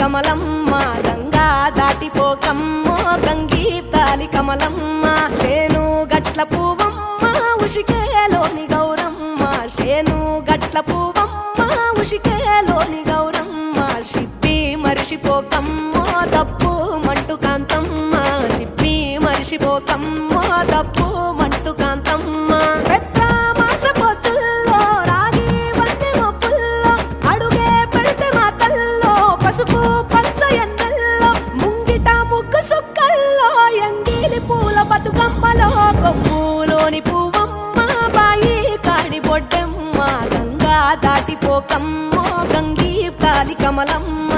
కమలమ్మ గంగా దాటిపోకమ్మో గంగీ తాలి కమలమ్మ శేను గట్ల పువ్వమ్మ ఉషికేలోని గౌరమ్మ శేను గట్ల పువ్వమ్మ ఉషికేలోని గౌరమ్మ షిప్పి మరిషిపోకమ్మో తప్పు మంటు కాంతమ్మ షిప్పి మరిషిపోకమ్మో తప్పు మంటు కాంతమ్మ పసుపు పచ్చ ఎన్నెల్లో ముంగిట ముగ్గు సుక్కల్లో ఎంగిలి పూల బతుకమ్మలో కొమ్ములోని పువ్వమ్మ బాయి కాడి బొడ్డమ్మ గంగా దాటిపోకమ్మో గంగీ తాలి కమలమ్మ